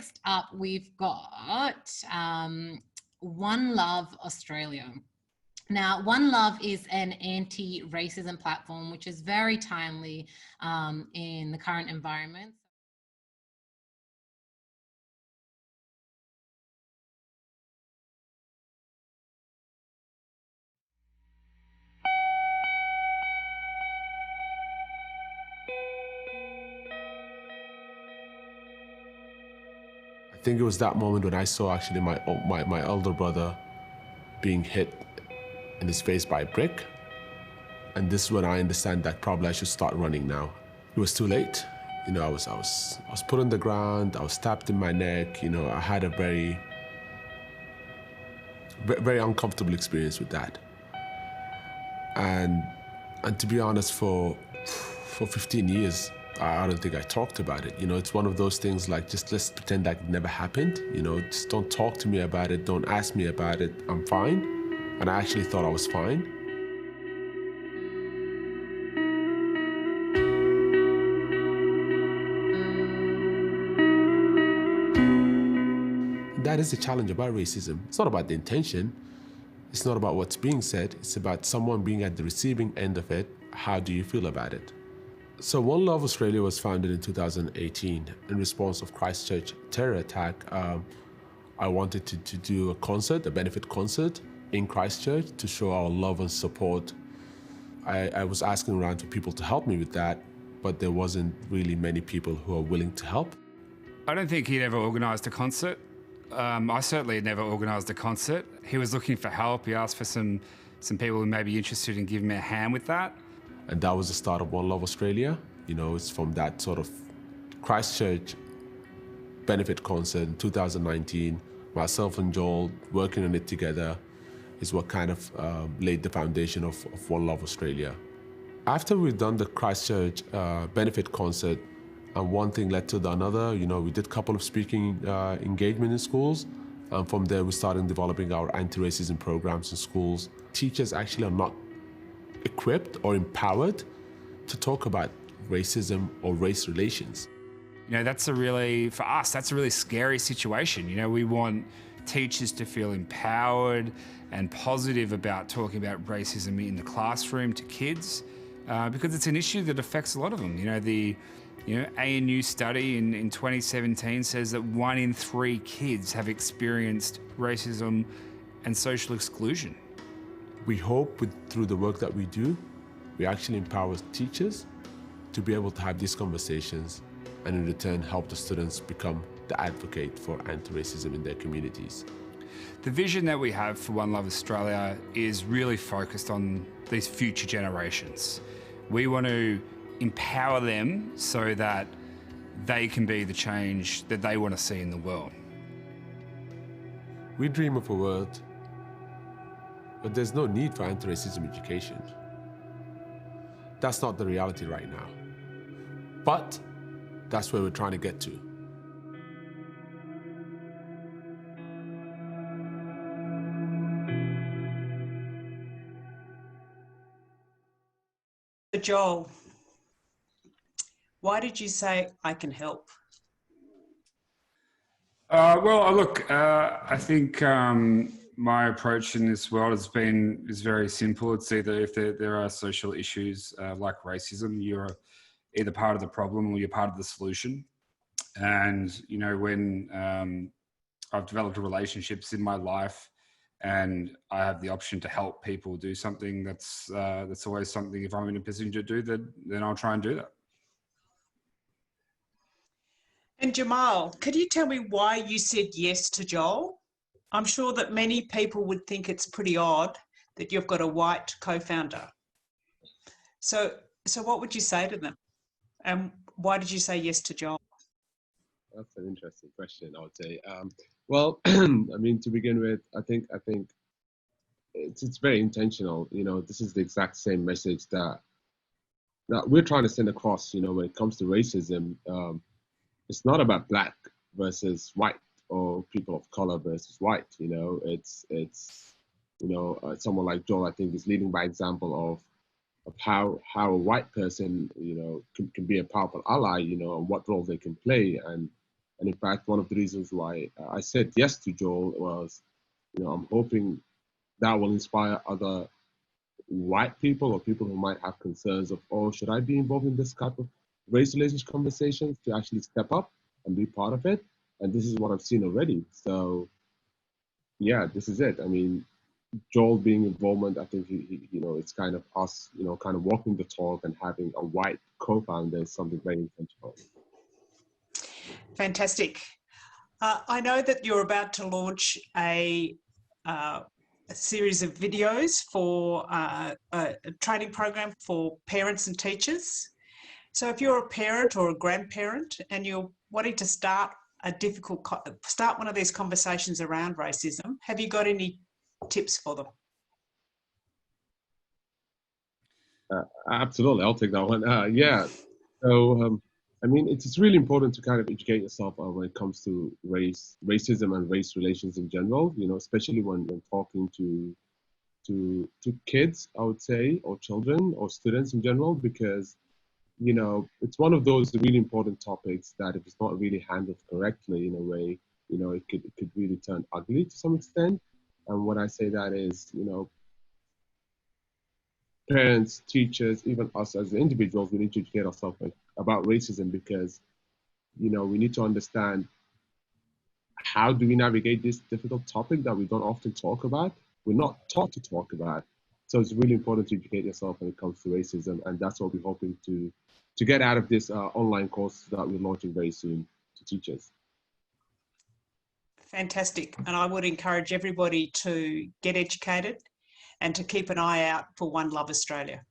next up, we've got One Love Australia. Now, One Love is an anti-racism platform, which is very timely in the current environment. I think it was that moment when I saw actually my elder brother being hit in his face by a brick. And this is when I understand that probably I should start running now. It was too late. You know, I was put on the ground, I was stabbed in my neck, you know, I had a very uncomfortable experience with that. And to be honest, for 15 years, I don't think I talked about it. You know, it's one of those things like, just let's pretend like it never happened. You know, just don't talk to me about it. Don't ask me about it. I'm fine. And I actually thought I was fine. That is the challenge about racism. It's not about the intention. It's not about what's being said. It's about someone being at the receiving end of it. How do you feel about it? So One Love Australia was founded in 2018 in response of Christchurch terror attack. I wanted to do a concert, a benefit concert in Christchurch to show our love and support. I was asking around for people to help me with that, but there wasn't really many people who are willing to help. I don't think he'd ever organised a concert. I certainly had never organised a concert. He was looking for help. He asked for some people who may be interested in giving me a hand with that. And that was the start of One Love Australia. You know, it's from that sort of Christchurch benefit concert in 2019. Myself and Joel working on it together is what kind of laid the foundation of One Love Australia. After we'd done the Christchurch benefit concert, and one thing led to the another, you know, we did a couple of speaking engagement in schools. And from there, we started developing our anti-racism programs in schools. Teachers actually are not equipped or empowered to talk about racism or race relations. You know, for us, that's a really scary situation. You know, we want teachers to feel empowered and positive about talking about racism in the classroom to kids, because it's an issue that affects a lot of them. You know, the ANU study in 2017 says that 1 in 3 kids have experienced racism and social exclusion. We hope through the work that we do, we actually empower teachers to be able to have these conversations and in return help the students become the advocate for anti-racism in their communities. The vision that we have for One Love Australia is really focused on these future generations. We want to empower them so that they can be the change that they want to see in the world. We dream of a world but there's no need for anti-racism education. That's not the reality right now. But that's where we're trying to get to. Joel, why did you say I can help? Well, look, I think my approach in this world is very simple. It's either if there are social issues like racism, you're either part of the problem or you're part of the solution. And, you know, when I've developed relationships in my life and I have the option to help people do something, that's always something, if I'm in a position to do that, then I'll try and do that. And Jamal, could you tell me why you said yes to Joel? I'm sure that many people would think it's pretty odd that you've got a white co-founder. So what would you say to them? And why did you say yes to Joel? That's an interesting question, I would say. Well, I mean, to begin with, I think it's very intentional. You know, this is the exact same message that we're trying to send across. You know, when it comes to racism, it's not about black versus white or people of color versus white. You know, it's someone like Joel, I think, is leading by example of how a white person, you know, can be a powerful ally, you know, and what role they can play. And And in fact, one of the reasons why I said yes to Joel was, I'm hoping that will inspire other white people or people who might have concerns of, oh, should I be involved in this type of race relations conversations, to actually step up and be part of it. And this is what I've seen already. So yeah, this is it. I mean, Joel being involvement, I think it's kind of us, kind of walking the talk, and having a white co-founder is something very intentional. Fantastic. I know that you're about to launch a series of videos for a training program for parents and teachers. So if you're a parent or a grandparent and you're wanting to start one of these conversations around racism, have you got any tips for them? Absolutely, I'll take that one. Yeah. So, I mean, it's really important to kind of educate yourself when it comes to racism and race relations in general, especially when talking to kids, I would say, or children or students in general, because, it's one of those really important topics that if it's not really handled correctly in a way, it could really turn ugly to some extent. And when I say that is, parents, teachers, even us as individuals, we need to educate ourselves about racism, because, we need to understand how do we navigate this difficult topic that we don't often talk about. We're not taught to talk about. So it's really important to educate yourself when it comes to racism. And that's what we're hoping to get out of this online course that we're launching very soon to teachers. Fantastic. And I would encourage everybody to get educated and to keep an eye out for One Love Australia.